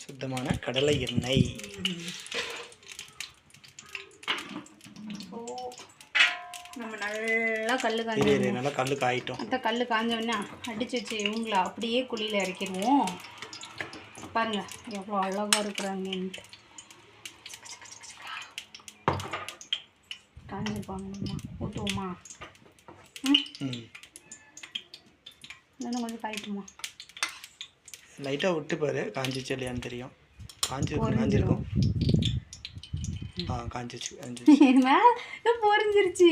சுத்தமான கடலை எண்ணெய். நம்ம நல்லா கல் நல்லா கல் காயிட்டோம். அந்த கல் காஞ்சோடனே அடித்து வச்சு இவங்கள அப்படியே குழியில் இறக்கிடுவோம். பாருங்கள் எவ்வளோ அழகாக இருக்கிறாங்கன்ட்டு. காஞ்சிருப்பாங்கம்மா ஊட்டுவோமா? இன்னும் கொஞ்சம் காய்ட்டுமா? லைட்டாக விட்டு பாரு காஞ்சிச்சு இல்லையான்னு தெரியும். காஞ்சிருக்கும். காஞ்சிச்சு மேலே பொரிஞ்சிருச்சு.